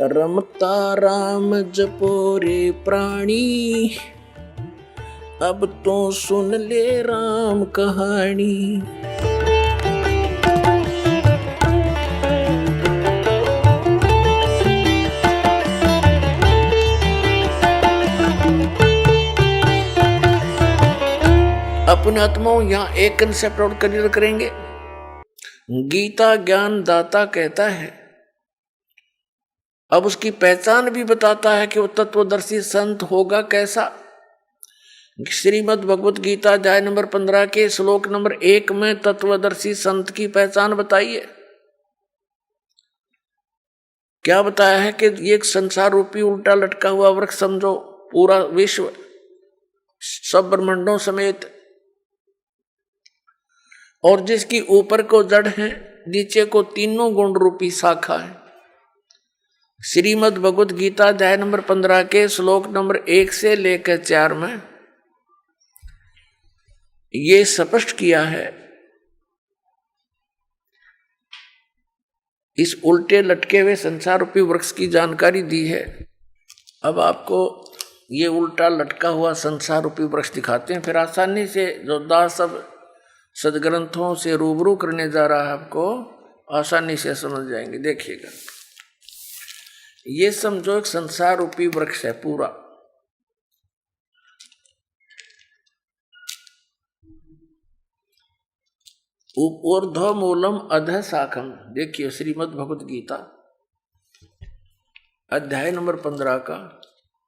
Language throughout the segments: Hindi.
रमता राम जपो रे प्राणी, अब तो सुन ले राम कहानी। अपने आत्माओं यहाँ एक कंसेप्ट और क्लियर करेंगे। गीता ज्ञान दाता कहता है, अब उसकी पहचान भी बताता है कि वो तत्वदर्शी संत होगा कैसा। श्रीमद् भगवत गीता अध्याय नंबर 15 के श्लोक नंबर 1 में तत्वदर्शी संत की पहचान बताई है। क्या बताया है कि ये एक संसार रूपी उल्टा लटका हुआ वृक्ष समझो, पूरा विश्व सब ब्रह्मांडों समेत, और जिसकी ऊपर को जड़ है, नीचे को तीनों गुण रूपी शाखा है। श्रीमद् भगवत गीता अध्याय नंबर 15 के श्लोक नंबर 1 से लेकर 4 में ये स्पष्ट किया है। इस उल्टे लटके हुए संसार रूपी वृक्ष की जानकारी दी है। अब आपको ये उल्टा लटका हुआ संसार रूपी वृक्ष दिखाते हैं, फिर आसानी से जो दास सब सदग्रंथों से रूबरू करने जा रहा है, आपको आसानी से समझ जाएंगे। देखिएगा, ये समझो एक संसार रूपी वृक्ष है पूरा। ऊर्ध्व मूलम अधः शाखम। देखिए श्रीमद् भगवत गीता अध्याय नंबर 15 का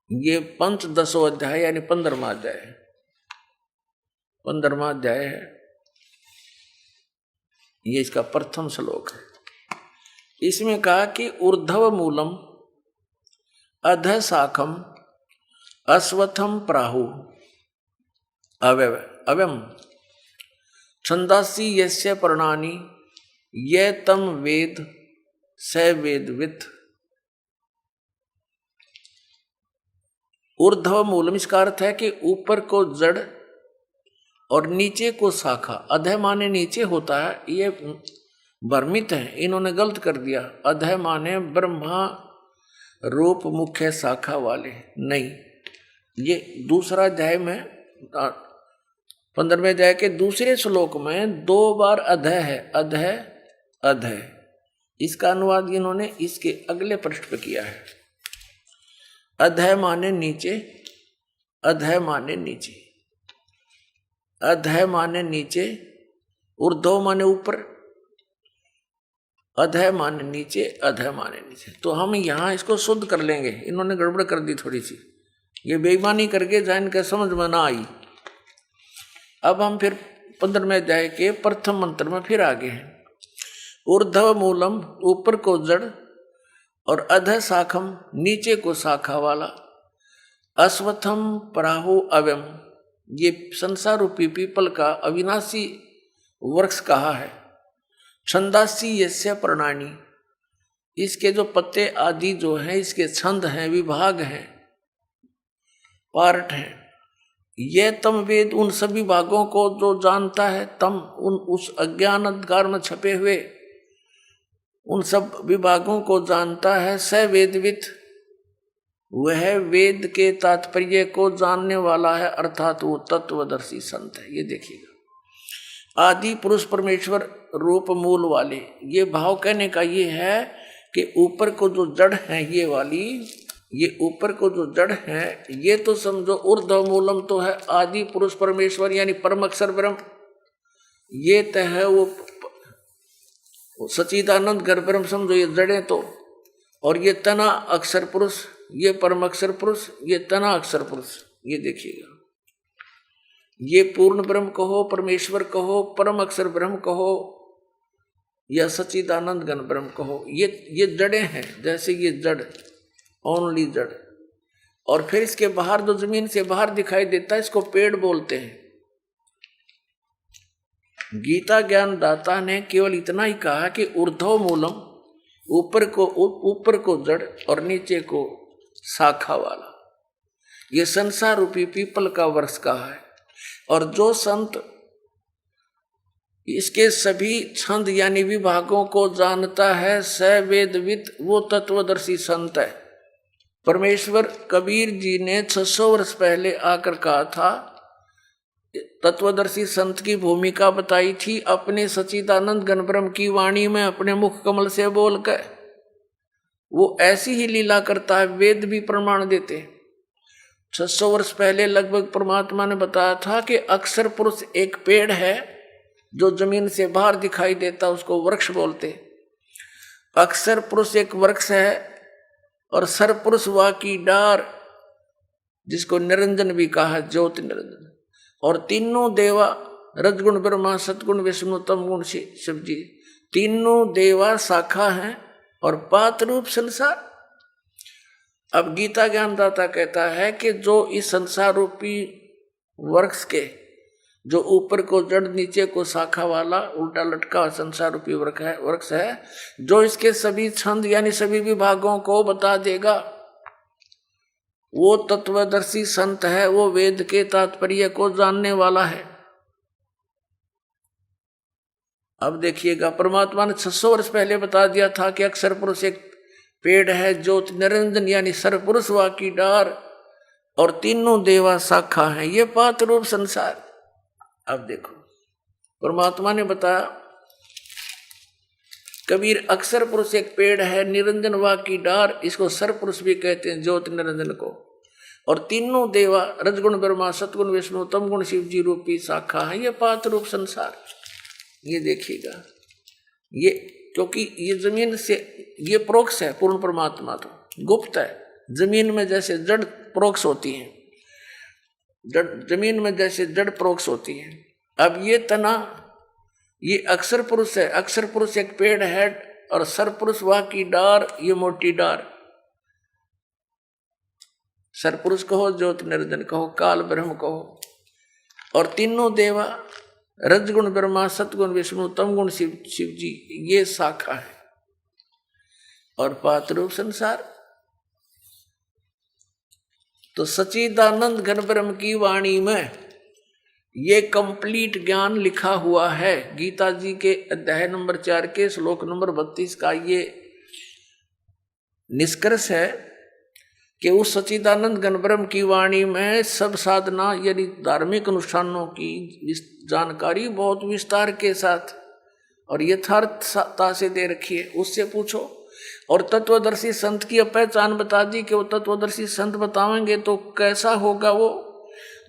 ये पंचदशो अध्याय यानी 15वां अध्याय है। 15वां अध्याय है, ये इसका प्रथम श्लोक है। इसमें कहा कि ऊर्ध्व मूलम अधः शाखम अश्वत्थम प्राहु अव्यम छंदासी यस्य पर्णानि ये तम वेद स वेदवित्। ऊर्ध्व मूलम इसका अर्थ है कि ऊपर को जड़ और नीचे को शाखा। अधः माने नीचे होता है, ये भ्रमित है, इन्होंने गलत कर दिया। अधः माने ब्रह्मा रूप मुख्य शाखा वाले, नहीं। ये दूसरा अध्याय में 15वें अध्याय के दूसरे श्लोक में 2 बार अधः है, अधः अधः। इसका अनुवाद इन्होंने इसके अगले पृष्ठ पे किया है। अधः माने नीचे, अधः माने नीचे, अधः माने नीचे, ऊर्ध्व माने ऊपर, अधः माने नीचे, अधः माने नीचे। तो हम यहाँ इसको शुद्ध कर लेंगे, इन्होंने गड़बड़ कर दी थोड़ी सी, ये बेईमानी करके जान के समझ में ना आई। अब हम फिर 15वें अध्याय के प्रथम मंत्र में फिर आगे हैं। ऊर्ध्व मूलम ऊपर को जड़ और अधः शाखम नीचे को शाखा वाला, अश्वत्थम प्राहु अव्यम ये संसार रूपी पीपल का अविनाशी वृक्ष कहा है। छंदासी यस्य पर्णानि इसके जो पत्ते आदि जो हैं, इसके छंद हैं, विभाग हैं, पार्ट हैं। ये तम वेद उन सभी भागों को जो जानता है, तम उस अज्ञान अंधकार में छपे हुए उन सब विभागों को जानता है। स वेदवित् वह वेद के तात्पर्य को जानने वाला है, अर्थात वो तत्वदर्शी संत है। ये देखिएगा, आदि पुरुष परमेश्वर रूप मूल वाले, ये भाव कहने का ये है कि ऊपर को जो जड़ है ये वाली, ये ऊपर को जो जड़ है ये तो समझो ऊर्ध्व मूलम तो है आदि पुरुष परमेश्वर यानी परम अक्षर ब्रह्म, ये तो है वो सच्चिदानंद घर ब्रह्म समझो, ये जड़ें तो। और ये तना अक्षर पुरुष, ये परम अक्षर पुरुष, ये तना अक्षर पुरुष। ये देखिएगा, ये पूर्ण ब्रह्म कहो, परमेश्वर कहो, परम अक्षर ब्रह्म कहो या सच्चिदानंद घन ब्रह्म कहो, ये जड़ें हैं। जैसे ये जड़, ओनली जड़, और फिर इसके बाहर जो जमीन से बाहर दिखाई देता है इसको पेड़ बोलते हैं। गीता ज्ञान दाता ने केवल इतना ही कहा कि ऊर्ध्व मूलम ऊपर को जड़ और नीचे को शाखा वाला, ये संसार रूपी पीपल का वृक्ष कहा है। और जो संत इसके सभी छंद यानी विभागों को जानता है, स वेदविद, वो तत्वदर्शी संत है। परमेश्वर कबीर जी ने 600 वर्ष पहले आकर कहा था, तत्वदर्शी संत की भूमिका बताई थी अपने सच्चिदानंद घन ब्रह्म की वाणी में, अपने मुख कमल से बोलकर। वो ऐसी ही लीला करता है, वेद भी प्रमाण देते। 600 वर्ष पहले लगभग परमात्मा ने बताया था कि अक्षर पुरुष एक पेड़ है जो जमीन से बाहर दिखाई देता, उसको वृक्ष बोलते। अक्षर पुरुष एक वृक्ष है और सरपुरुष वा की डार, जिसको निरंजन भी कहा, ज्योति निरंजन। और तीनों देवा, रजगुण ब्रह्मा, सतगुण विष्णु, तम गुण शिव जी, तीनों देवा शाखा हैं और पात रूप संसार। अब गीता ज्ञानदाता कहता है कि जो इस संसार रूपी वृक्ष के, जो ऊपर को जड़ नीचे को शाखा वाला उल्टा लटका संसार रूपी वृक्ष है, जो इसके सभी छंद यानी सभी विभागों को बता देगा, वो तत्वदर्शी संत है, वो वेद के तात्पर्य को जानने वाला है। अब देखिएगा, परमात्मा ने 600 वर्ष पहले बता दिया था कि अक्षर पुरुष एक पेड़ है, ज्योति निरंजन यानी सरपुरुष वा की डार, और तीनों देवा शाखा है, ये पात रूप संसार। अब देखो, परमात्मा ने बताया कबीर अक्षर पुरुष एक पेड़ है, निरंजन वा की डार, इसको सरपुरुष भी कहते हैं, ज्योति निरंजन को। और तीनों देवा, रजगुण ब्रह्मा, सतगुण विष्णु, तम गुण शिव जी रूपी शाखा है, ये पात रूप संसार। ये देखिएगा, ये क्योंकि ये जमीन से, ये प्रोक्ष है, पूर्ण परमात्मा तो गुप्त है। जमीन में जैसे जड़ प्रोक्ष होती है, जमीन में जैसे जड़ प्रोक्ष होती है। अब ये तना, ये अक्षर पुरुष है, अक्षर पुरुष एक पेड़ है, और सरपुरुष वा की डार, ये मोटी डार। सरपुरुष कहो, ज्योति निरंजन कहो, काल ब्रह्म कहो। और तीनों देवा, रजगुण ब्रह्मा, सतगुण विष्णु, तम गुण शिव जी, ये शाखा है। और पात रूप संसार, तो सच्चिदानंद घन ब्रह्म की वाणी में ये कंप्लीट ज्ञान लिखा हुआ है। गीता जी के अध्याय नंबर 4 के श्लोक नंबर 32 का ये निष्कर्ष है कि उस सच्चिदानंद घन ब्रह्म की वाणी में सब साधना यानी धार्मिक अनुष्ठानों की जानकारी बहुत विस्तार के साथ और यथार्थता से दे रखी है। उससे पूछो। और तत्वदर्शी संत की पहचान बता दी कि वो तत्वदर्शी संत बताएंगे तो कैसा होगा, वो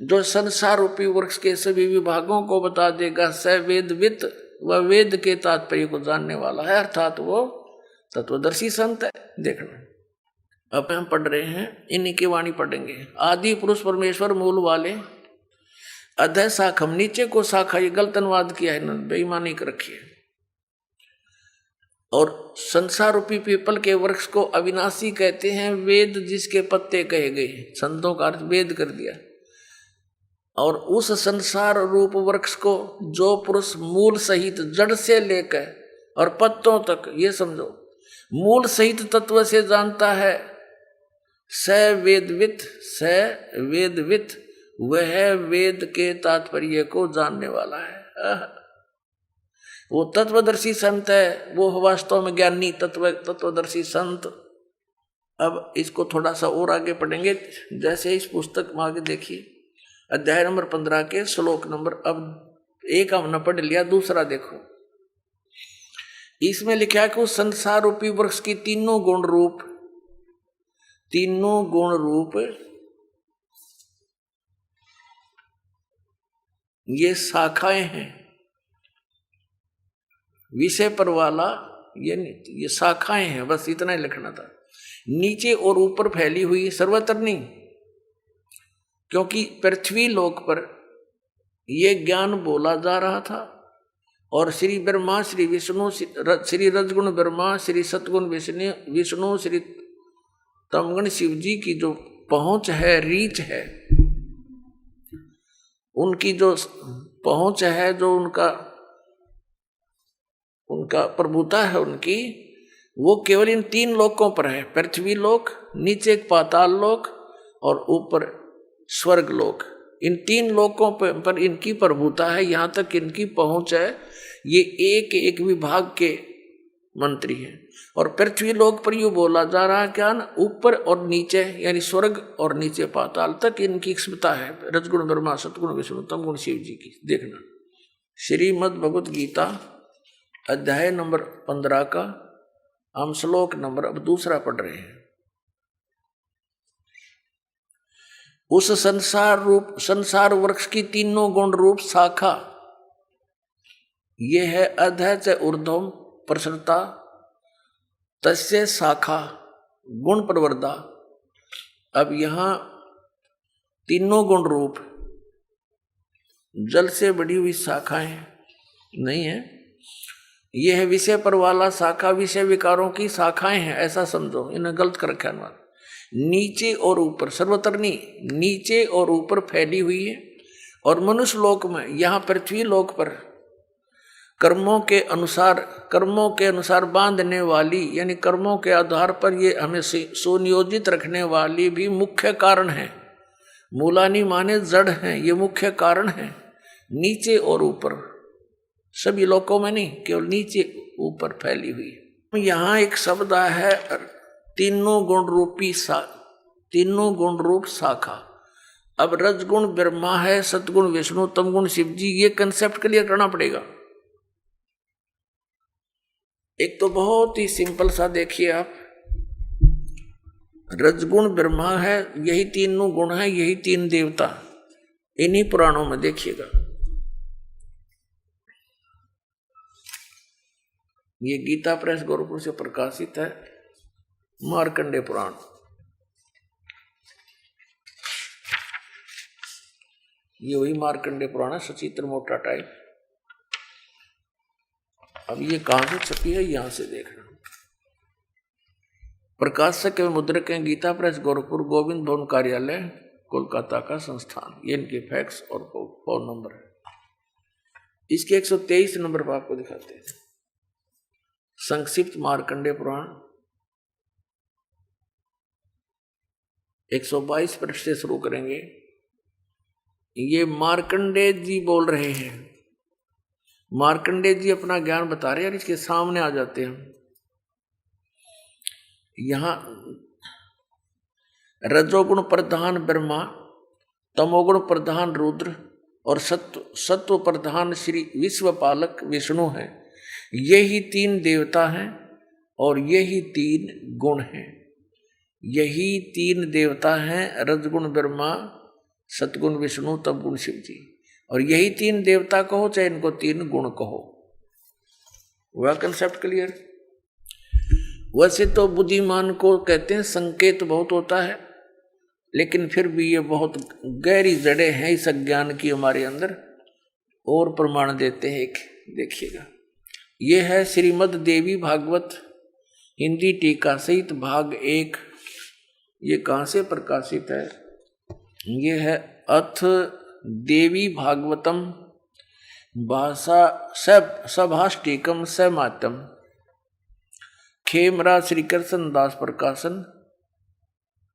जो संसार रूपी वृक्ष के सभी विभागों को बता देगा। स वेदवित, वह वेद के तात्पर्य को जानने वाला है, अर्थात वो तत्वदर्शी संत है। देखना, अब हम पढ़ रहे हैं, इन्हीं की वाणी पढ़ेंगे। आदि पुरुष परमेश्वर मूल वाले, अधः शाखम, नीचे को शाखा, ये गलत अनुवाद किया है, बेईमानी कर रखी है। और संसार रूपी पीपल के वृक्ष को अविनाशी कहते हैं, वेद जिसके पत्ते कहे गए, संतों का अर्थ वेद कर दिया। और उस संसार रूप वृक्ष को जो पुरुष मूल सहित जड़ से लेकर और पत्तों तक, ये समझो, मूल सहित तत्व से जानता है, स वेदवित, वह वेद के तात्पर्य को जानने वाला है। वो तत्वदर्शी संत है, वो वास्तव में ज्ञानी तत्वदर्शी संत। अब इसको थोड़ा सा और आगे पढ़ेंगे। जैसे इस पुस्तक में आगे देखिए, अध्याय नंबर 15 के श्लोक नंबर, अब एक हमने पढ़ लिया, दूसरा देखो। इसमें लिखा है कि उस संसार रूपी वृक्ष की तीनों गुण रूप ये शाखाएं हैं। विषय पर वाला ये शाखाएं हैं, बस इतना ही लिखना था। नीचे और ऊपर फैली हुई, सर्वत्र नहीं, क्योंकि पृथ्वी लोक पर यह ज्ञान बोला जा रहा था। और श्री ब्रह्मा, श्री विष्णु, श्री रजगुण ब्रह्मा, श्री सतगुण विष्णु, श्री तमगुण शिव जी की जो पहुंच है, रीच है, उनकी जो पहुंच है, जो उनका प्रभुता है उनकी, वो केवल इन 3 लोकों पर है। पृथ्वी लोक, नीचे पाताल लोक और ऊपर स्वर्ग लोक। इन तीन लोकों पर इनकी प्रभुता है, यहां तक इनकी पहुंच है। ये एक एक विभाग के मंत्री हैं। और पृथ्वी लोक पर यूं बोला जा रहा है क्या ना, ऊपर और नीचे यानी स्वर्ग और नीचे पाताल तक इनकी क्षमता है। रजगुण ब्रह्मा, सतगुण विष्णु, तमगुण शिव जी की। देखना श्रीमद् भगवत गीता अध्याय नंबर 15 का हम श्लोक नंबर अब दूसरा पढ़ रहे हैं। उस संसार वृक्ष की तीनों गुण रूप शाखा, ये है अधः च ऊर्ध्वम प्रसरता तस्य शाखा गुण प्रवर्धा। अब यहां तीनों गुण रूप जल से बड़ी हुई शाखाएं नहीं है, यह है विषय पर वाला शाखा, विषय विकारों की शाखाएं हैं, ऐसा समझो। इन्हें गलत कर रखा है। नीचे और ऊपर, सर्वत्र नहीं, नीचे और ऊपर फैली हुई है। और मनुष्य लोक में, यहाँ पृथ्वी लोक पर कर्मों के अनुसार बांधने वाली, यानी कर्मों के आधार पर ये हमें सुनियोजित रखने वाली भी मुख्य कारण है। मूलानी माने जड़ हैं, ये मुख्य कारण है। नीचे और ऊपर, सभी लोकों में नहीं, केवल नीचे ऊपर फैली हुई। यहाँ एक शब्द है तीनों गुण रूप शाखा। अब रजगुण ब्रह्मा है, सतगुण विष्णु, तमगुण शिव जी, ये कंसेप्ट क्लियर करना पड़ेगा। एक तो बहुत ही सिंपल सा देखिए आप, रजगुण ब्रह्मा है, यही तीनों गुण है, यही तीन देवता, इन्हीं पुराणों में देखिएगा। ये गीता प्रेस गोरखपुर से प्रकाशित है, मार्कंडेय पुराण। ये वही मार्कंडेय पुराण है, सचित्र मोटा टाइप। अब ये कहां से छपी है, यहां से देखना। प्रकाशक एवं मुद्रक हैं गीता प्रेस गोरखपुर, गोविंद भवन कार्यालय, कोलकाता का संस्थान। ये इनके फैक्स और फोन नंबर है। इसके 123 नंबर पर आपको दिखाते हैं संक्षिप्त मार्कंडेय पुराण। 122 पृष्ठ से शुरू करेंगे। ये मार्कंडेय जी बोल रहे हैं, मार्कंडेय जी अपना ज्ञान बता रहे हैं और इसके सामने आ जाते हैं। यहां रजोगुण प्रधान ब्रह्मा, तमोगुण प्रधान रुद्र और सत्व प्रधान श्री विश्वपालक विष्णु हैं। यही तीन देवता हैं और यही तीन गुण हैं। यही तीन देवता हैं, रजगुण ब्रह्मा, सतगुण विष्णु, तमगुण शिव जी। और यही तीन देवता कहो चाहे इनको तीन गुण कहो। वह कंसेप्ट क्लियर। वैसे तो बुद्धिमान को कहते हैं संकेत बहुत होता है, लेकिन फिर भी ये बहुत गहरी जड़ें हैं इस अज्ञान की हमारे अंदर। और प्रमाण देते हैं एक, देखिएगा। ये है श्रीमद् देवी भागवत हिंदी टीका सहित भाग 1। ये कहाँ से प्रकाशित है? ये है अथ देवी भागवतम भाषा सभाष्टिकम समातम, खेमरा श्री कृष्ण दास प्रकाशन,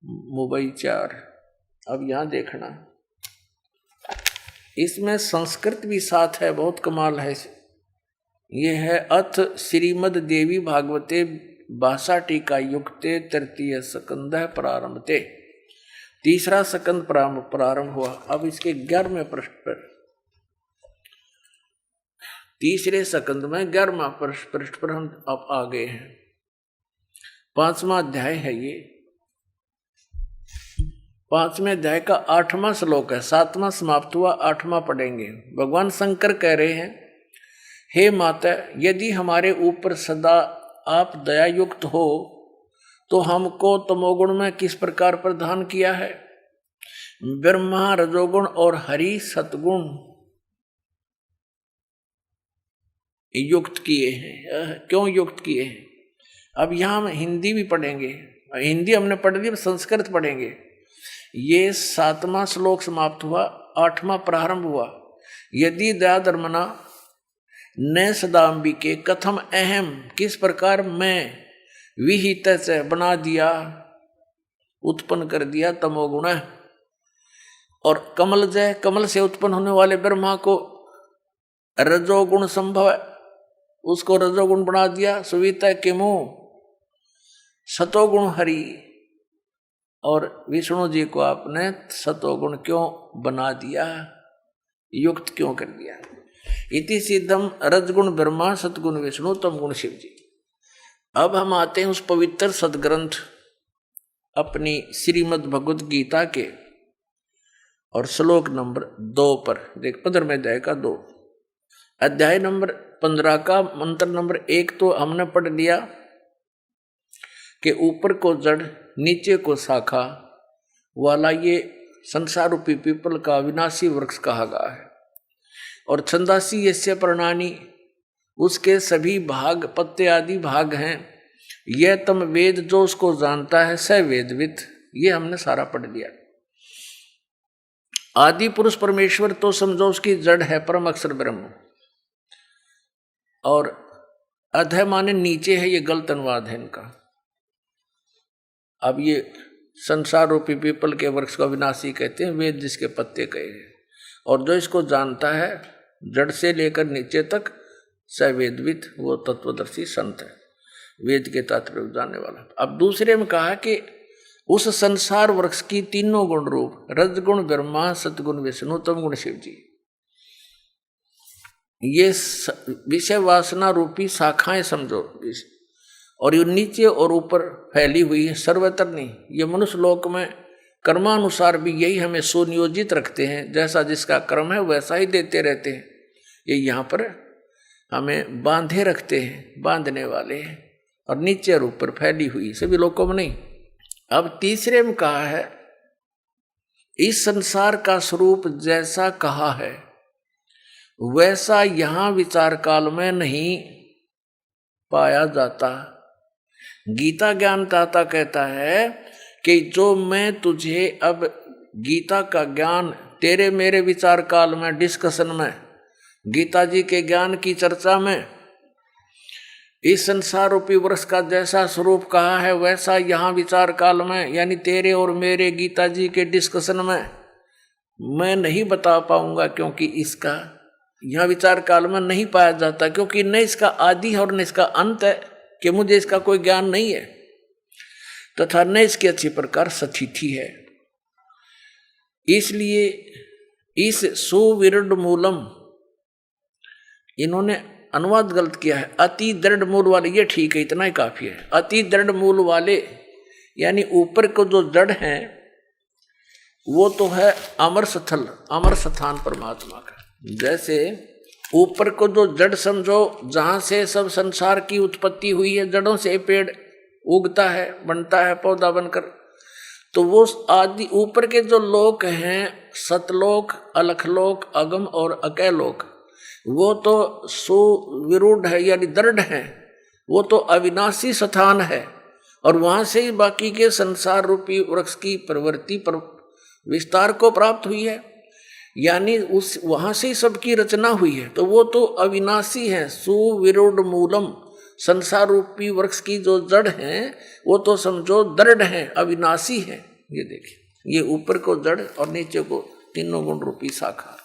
मुंबई 4। अब यहां देखना, इसमें संस्कृत भी साथ है, बहुत कमाल है। ये है अथ श्रीमद् देवी भागवते भाषा टीका युक्ते तृतीय स्कंद प्रारंभते। तीसरा स्कंद प्रारंभ हुआ। अब इसके 11वें पृष्ठ पर, तीसरे स्कंद में 11वां पृष्ठ पर हम अब आ गए हैं। 5वां अध्याय है ये। 5वें अध्याय का 8वां श्लोक है। 7वां समाप्त हुआ, 8वां पढ़ेंगे। भगवान शंकर कह रहे हैं, हे माता, यदि हमारे ऊपर सदा आप दया युक्त हो तो हमको तमोगुण में किस प्रकार प्रदान किया है? ब्रह्मा रजोगुण और हरि सतगुण युक्त किए हैं। क्यों युक्त किए हैं? अब यहां हम हिंदी भी पढ़ेंगे। हिंदी हमने पढ़ ली, संस्कृत पढ़ेंगे। ये 7वां श्लोक समाप्त हुआ, 8वां प्रारंभ हुआ। यदि दया धर्मना न सदाम्बिके कथम अहम, किस प्रकार मैं विहित से बना दिया, उत्पन्न कर दिया तमोगुण। और कमलजय, कमल से उत्पन्न होने वाले ब्रह्मा को रजोगुण संभव है, उसको रजोगुण बना दिया। सुविता किमु सतोगुण हरि, और विष्णु जी को आपने सतोगुण क्यों बना दिया, युक्त क्यों कर दिया। इति सिद्धम रजगुण ब्रह्मा सतगुण विष्णु तमगुण शिव जी। अब हम आते हैं उस पवित्र सदग्रंथ अपनी श्रीमद् भगवद गीता के और श्लोक नंबर 2 पर देख, 15वें अध्याय का 2, अध्याय नंबर 15 का मंत्र नंबर 1 तो हमने पढ़ लिया कि ऊपर को जड़ नीचे को शाखा वाला ये संसार रूपी पीपल का विनाशी वृक्ष कहा गया है। और छंदासी यस्य प्रणानी, उसके सभी भाग पत्ते आदि भाग हैं। यह तम वेद, जो उसको जानता है स वेदविद, ये हमने सारा पढ़ लिया। आदि पुरुष परमेश्वर तो समझो उसकी जड़ है परम अक्षर ब्रह्म, और अधः माने नीचे है, ये गलत अनुवाद है इनका। अब ये संसार रूपी पीपल के वृक्ष को विनाशी कहते हैं, वेद जिसके पत्ते कहे हैं। और जो इसको जानता है जड़ से लेकर नीचे तक स वेदविद, वो तत्वदर्शी संत है, वेद के तात्पर्य जानने वाला। अब दूसरे में कहा कि उस संसार वृक्ष की तीनों गुण रूप रजगुण ब्रह्मा सतगुण विष्णु तमगुण शिव जी, ये विषय वासना रूपी शाखाएं समझो, और ये नीचे और ऊपर फैली हुई है, सर्वत्र नहीं। ये मनुष्य लोक में कर्मानुसार भी यही हमें सुनियोजित रखते हैं, जैसा जिसका कर्म है वैसा ही देते रहते हैं। ये यहाँ पर हमें बांधे रखते हैं, बांधने वाले हैं, और नीचे और ऊपर फैली हुई सभी लोगों में नहीं। अब तीसरे में कहा है इस संसार का स्वरूप जैसा कहा है वैसा यहाँ विचार काल में नहीं पाया जाता। गीता ज्ञानदाता कहता है कि जो मैं तुझे अब गीता का ज्ञान तेरे मेरे विचार काल में डिस्कशन में, गीता जी के ज्ञान की चर्चा में, इस संसार रूपी वृक्ष का जैसा स्वरूप कहा है वैसा यहाँ विचार काल में, यानी तेरे और मेरे गीता जी के डिस्कशन में मैं नहीं बता पाऊंगा, क्योंकि इसका यहाँ विचार काल में नहीं पाया जाता, क्योंकि न इसका आदि है और न इसका अंत है, कि मुझे इसका कोई ज्ञान नहीं है, तथा न इसकी अच्छी प्रकार सतिथि है। इसलिए इस सुविरुद्ध मूलम, इन्होंने अनुवाद गलत किया है, अति दृढ़ मूल वाले, ये ठीक है, इतना ही काफी है। अति दृढ़ मूल वाले यानी ऊपर को जो जड़ है वो तो है अमर स्थल, अमर स्थान परमात्मा का। जैसे ऊपर को जो जड़ समझो, जहां से सब संसार की उत्पत्ति हुई है, जड़ों से पेड़ उगता है, बनता है पौधा बनकर, तो वो आदि ऊपर के जो लोक हैं, सतलोक, अलखलोक, अगम और अकैलोक, वो तो सुविरूढ़ है यानी दृढ़ है, वो तो अविनाशी स्थान है, और वहां से ही बाकी के संसार रूपी वृक्ष की प्रवृत्ति पर विस्तार को प्राप्त हुई है, यानी उस वहां से ही सबकी रचना हुई है। तो वो तो अविनाशी है, सुविरूढ़ मूलम, संसार रूपी वृक्ष की जो जड़ है वो तो समझो दृढ़ है, अविनाशी है। ये देखिए, ये ऊपर को जड़ और नीचे को तीनों गुण रूपी शाखा,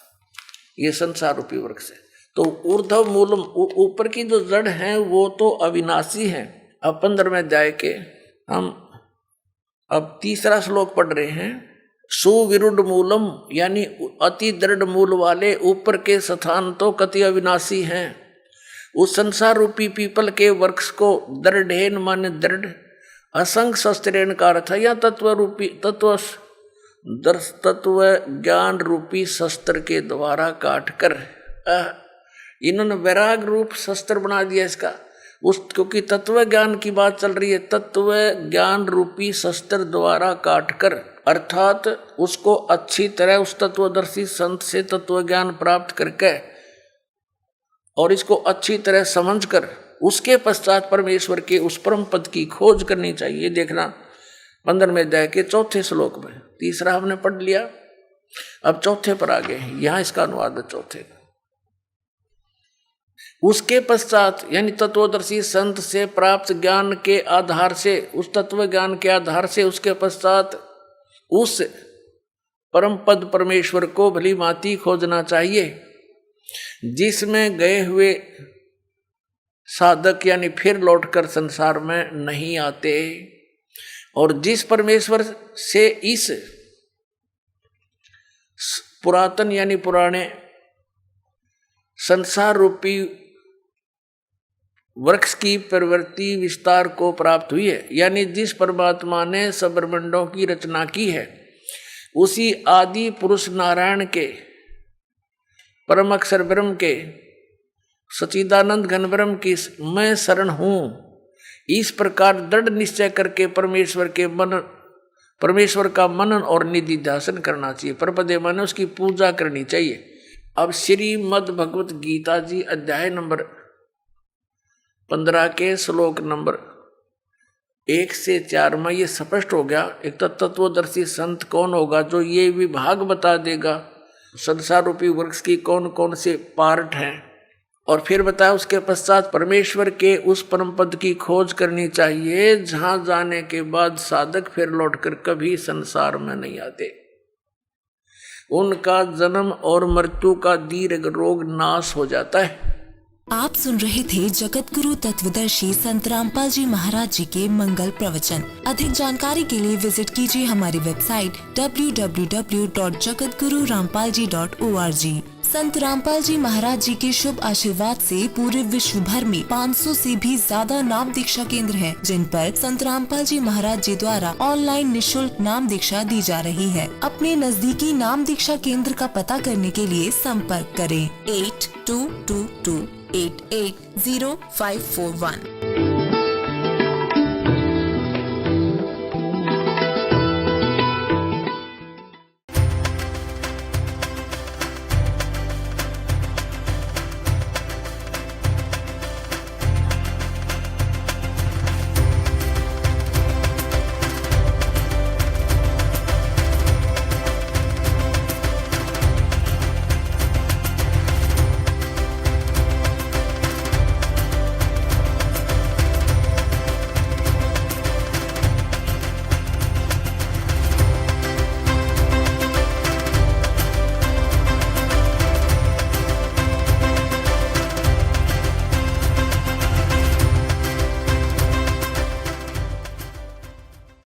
ये संसार रूपी वृक्ष है। तो ऊर्ध्व मूलम, ऊपर की जो जड़ है वो तो अविनाशी है। अब 15वें अध्याय के हम अब तीसरा श्लोक पढ़ रहे हैं। सुविरुद्ध मूलम यानी अति दृढ़ मूल वाले ऊपर के स्थान तो कति अविनाशी हैं। उस संसार रूपी पीपल के वृक्ष को दृढ़ेन माने दृढ़, असंग शस्त्रेण का अर्थ है या तत्व रूपी तत्व ज्ञान रूपी शस्त्र के द्वारा काट कर, इन्होंने वैराग रूप शस्त्र बना दिया इसका, उस क्योंकि तत्व ज्ञान की बात चल रही है, तत्व ज्ञान रूपी शस्त्र द्वारा काट कर, अर्थात उसको अच्छी तरह उस तत्वदर्शी संत से तत्व ज्ञान प्राप्त करके और इसको अच्छी तरह समझकर उसके पश्चात परमेश्वर के उस परम पद की खोज करनी चाहिए। देखना 15वें अध्याय के 4थे श्लोक में, तीसरा हमने पढ़ लिया, अब 4थे पर आ गए। यहां इसका अनुवाद है 4थे। उसके पश्चात यानी तत्वदर्शी संत से प्राप्त ज्ञान के आधार से, उस तत्व ज्ञान के आधार से उसके पश्चात उस परम पद परमेश्वर को भली भांति खोजना चाहिए, जिसमें गए हुए साधक यानी फिर लौटकर संसार में नहीं आते, और जिस परमेश्वर से इस पुरातन यानी पुराने संसार रूपी वृक्ष की प्रवृत्ति विस्तार को प्राप्त हुई है, यानी जिस परमात्मा ने सब ब्रह्मांडों की रचना की है, उसी आदि पुरुष नारायण के परम अक्षर ब्रह्म के सच्चिदानंद घन ब्रह्म की मैं शरण हूँ, इस प्रकार दृढ़ निश्चय करके परमेश्वर का मनन और निधि ध्यान करना चाहिए। परपदे माने उसकी पूजा करनी चाहिए। अब श्रीमद् भगवत गीता जी अध्याय नंबर 15 के श्लोक नंबर 1 से 4 में ये स्पष्ट हो गया। एक तो तत्वदर्शी संत कौन होगा जो ये विभाग बता देगा संसार रूपी वृक्ष की कौन कौन से पार्ट हैं, और फिर बताया उसके पश्चात परमेश्वर के उस परम पद की खोज करनी चाहिए जहां जाने के बाद साधक फिर लौटकर कभी संसार में नहीं आते। उनका जन्म और मृत्यु का दीर्घ रोग नाश हो जाता है। आप सुन रहे थे जगत गुरु तत्वदर्शी संत रामपाल जी महाराज जी के मंगल प्रवचन। अधिक जानकारी के लिए विजिट कीजिए हमारी वेबसाइट www.jagatgururampalji.org। संत रामपाल जी महाराज जी के शुभ आशीर्वाद से पूरे विश्व भर में 500 से भी ज्यादा नाम दीक्षा केंद्र हैं, जिन पर संत रामपाल जी महाराज जी द्वारा ऑनलाइन निशुल्क नाम दीक्षा दी जा रही है। अपने नजदीकी नाम दीक्षा केंद्र का पता करने के लिए संपर्क करें 8222880541।